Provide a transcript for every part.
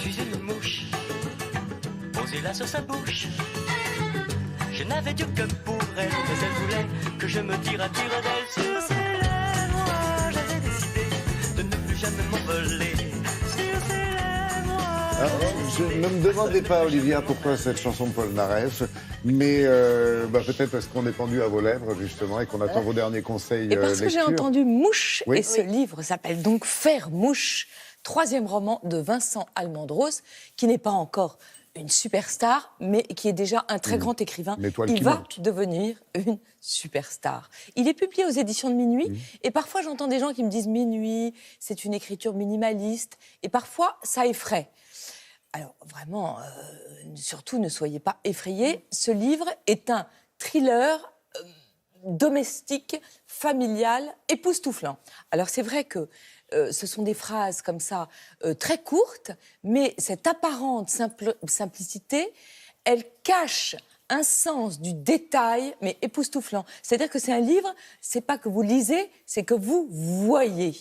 suis une mouche, posez-la sur sa bouche. Je n'avais Dieu que pour elle, mais elle voulait que je me tire d'elle. Sur ses lèvres, moi j'avais décidé de ne plus jamais m'envoler. Sur ses lèvres, moi... Ne me demandez pas, Olivia, pourquoi cette chanson de Paul Naref, mais peut-être parce qu'on est pendu à vos lèvres, justement, et qu'on attend vos derniers conseils Et parce que j'ai lecture. entendu Mouche, Oui. et ce livre s'appelle donc Faire Mouche, 3e roman de Vincent Almendros, qui n'est pas encore une superstar, mais qui est déjà un très grand écrivain. Une étoile Il qui va monte. devenir une superstar. Il est publié aux éditions de Minuit, et parfois j'entends des gens qui me disent Minuit, c'est une écriture minimaliste, et parfois ça effraie. Alors vraiment, surtout ne soyez pas effrayés, ce livre est un thriller domestique, familial, époustouflant. Alors c'est vrai que ce sont des phrases comme ça, très courtes, mais cette apparente simplicité, elle cache un sens du détail, mais époustouflant. C'est-à-dire que c'est un livre, c'est pas que vous lisez, c'est que vous voyez.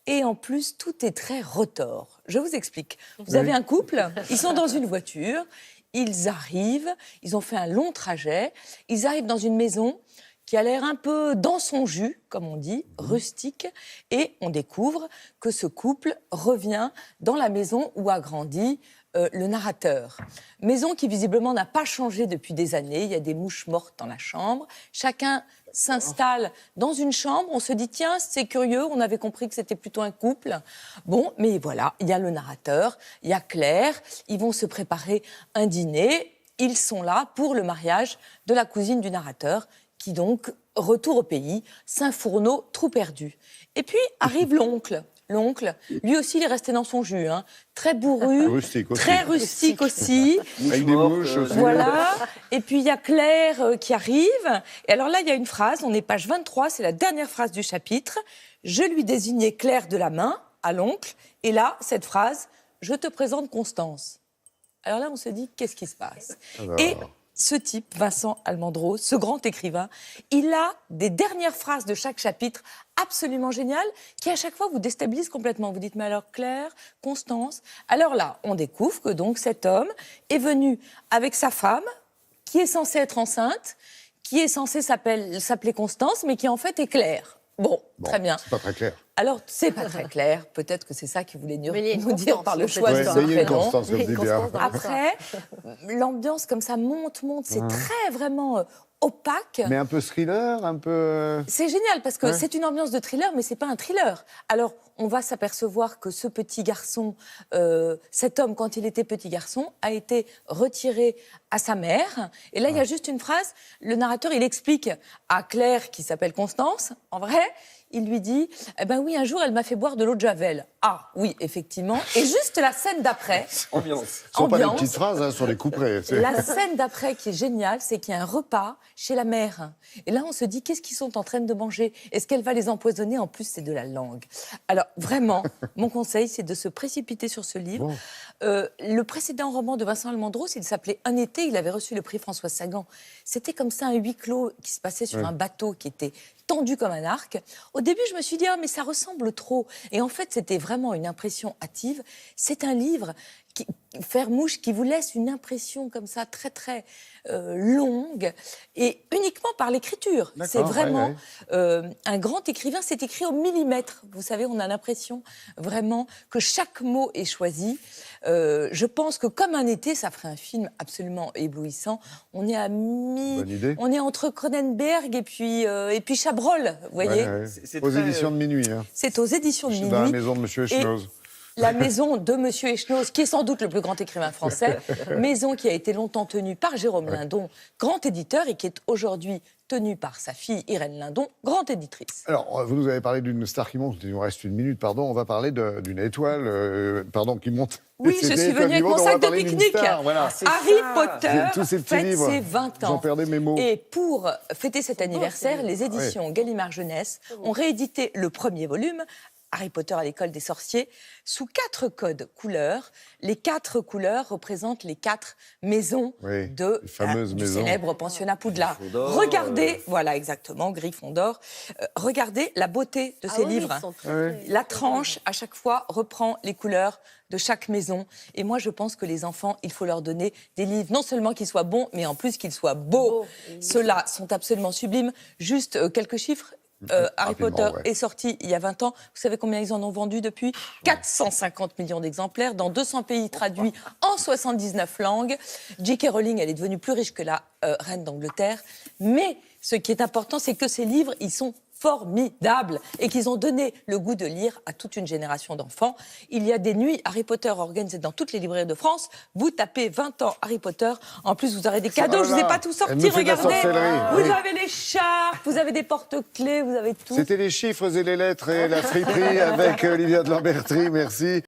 Et en plus, tout est très retors. Je vous explique. Vous avez un couple, ils sont dans une voiture, ils arrivent, ils ont fait un long trajet, ils arrivent dans une maison qui a l'air un peu dans son jus, comme on dit, rustique, et on découvre que ce couple revient dans la maison où a grandi le narrateur. Maison qui visiblement n'a pas changé depuis des années, il y a des mouches mortes dans la chambre, chacun s'installe dans une chambre, on se dit tiens c'est curieux, on avait compris que c'était plutôt un couple. Bon, mais voilà, il y a le narrateur, il y a Claire, ils vont se préparer un dîner, ils sont là pour le mariage de la cousine du narrateur, qui donc, retour au pays, Saint-Fourneau, trou perdu. Et puis arrive l'oncle. L'oncle, lui aussi, il est resté dans son jus, hein. Très bourru, Rustique aussi. très rustique aussi. Avec des mouches aussi. Voilà. Et puis il y a Claire qui arrive. Et alors là, il y a une phrase, on est page 23, c'est la dernière phrase du chapitre. Je lui désignais Claire de la main à l'oncle. Et là, cette phrase, je te présente Constance. Alors là, on se dit, qu'est-ce qui se passe ? Et ce type, Vincent Almendros, ce grand écrivain, il a des dernières phrases de chaque chapitre absolument géniales qui, à chaque fois, vous déstabilisent complètement. Vous dites, mais alors Claire, Constance... Alors là, on découvre que donc cet homme est venu avec sa femme, qui est censée être enceinte, qui est censée s'appeler Constance, mais qui en fait est Claire. Bon, très bien. C'est pas très clair. Alors, c'est pas très clair. Peut-être que c'est ça qui voulait nous Mais il y a une dire constance, par le en fait. choix de Ouais, son mais il y a une prénom. constance, comme dit bien. Après, l'ambiance comme ça monte, c'est très vraiment opaque. Mais un peu thriller, un peu... C'est génial parce que c'est une ambiance de thriller, mais c'est pas un thriller. Alors, on va s'apercevoir que ce petit garçon, cet homme, quand il était petit garçon, a été retiré à sa mère. Et là, il y a juste une phrase. Le narrateur, il explique à Claire, qui s'appelle Constance, en vrai, il lui dit « Eh ben oui, un jour, elle m'a fait boire de l'eau de Javel. » Ah, oui, effectivement. Et juste la scène d'après... Ambiance. Ce ne sont pas des Ambiance. petites phrases, hein, ce sont des couperets. La scène d'après qui est géniale, c'est qu'il y a un repas chez la mère. Et là, on se dit, qu'est-ce qu'ils sont en train de manger ? Est-ce qu'elle va les empoisonner ? En plus, c'est de la langue. Alors, vraiment, mon conseil, c'est de se précipiter sur ce livre. Le précédent roman de Vincent Almendros, il s'appelait Un été, il avait reçu le prix François Sagan. C'était comme ça un huis clos qui se passait sur un bateau qui était tendu comme un arc. Au début, je me suis dit, ah, mais ça ressemble trop. Et en fait, c'était vraiment une impression hâtive. C'est un livre, Faire Mouche, qui vous laisse une impression comme ça, très, très longue, et uniquement par l'écriture. C'est vraiment un grand écrivain, c'est écrit au millimètre. Vous savez, on a l'impression vraiment que chaque mot est choisi. Je pense que comme Un été, ça ferait un film absolument éblouissant. On est à Bonne idée. on est entre Cronenberg et puis Chabrol, vous voyez. C'est Aux très, éditions de Minuit. Hein. C'est aux éditions de Minuit. Dans la maison de Monsieur Echnoz. La maison de Monsieur Echnoz, qui est sans doute le plus grand écrivain français, maison qui a été longtemps tenue par Jérôme Lindon, grand éditeur, et qui est aujourd'hui tenue par sa fille Irène Lindon, grande éditrice. Alors, vous nous avez parlé d'une star qui monte, il nous reste une minute, pardon, on va parler d'une étoile, qui monte. Oui, je suis venue avec mon sac de pique-nique. Voilà. Harry Potter Tous ces petits fête livres. ses 20 ans. J'en perdais mes mots. Et pour fêter cet anniversaire, les éditions Gallimard Jeunesse ont réédité le premier volume, Harry Potter à l'école des sorciers sous 4 codes couleurs. Les 4 couleurs représentent les 4 maisons Oui, de les fameuses du maisons. célèbre pensionnat Poudlard. Gryffondor, Regardez, voilà exactement, Gryffondor. Regardez la beauté de ces livres. La tranche, à chaque fois, reprend les couleurs de chaque maison. Et moi, je pense que les enfants, il faut leur donner des livres, non seulement qu'ils soient bons, mais en plus qu'ils soient beaux. Ceux-là sont absolument sublimes. Juste quelques chiffres. Harry Rapidement, Potter ouais. est sorti il y a 20 ans. Vous savez combien ils en ont vendu depuis? 450 millions d'exemplaires dans 200 pays traduits en 79 langues. J.K. Rowling, elle est devenue plus riche que la reine d'Angleterre. Mais ce qui est important, c'est que ces livres, ils sont formidables et qu'ils ont donné le goût de lire à toute une génération d'enfants. Il y a des nuits Harry Potter organisées dans toutes les librairies de France. Vous tapez 20 ans Harry Potter. En plus, vous aurez des cadeaux. Je ne vous ai pas tout Elle sorti. nous fait de la Regardez. sorcellerie, Vous oui. avez les charpes, vous avez des porte-clés, vous avez tout. C'était les chiffres et les lettres et la friperie avec Olivia de Lambertry. Merci.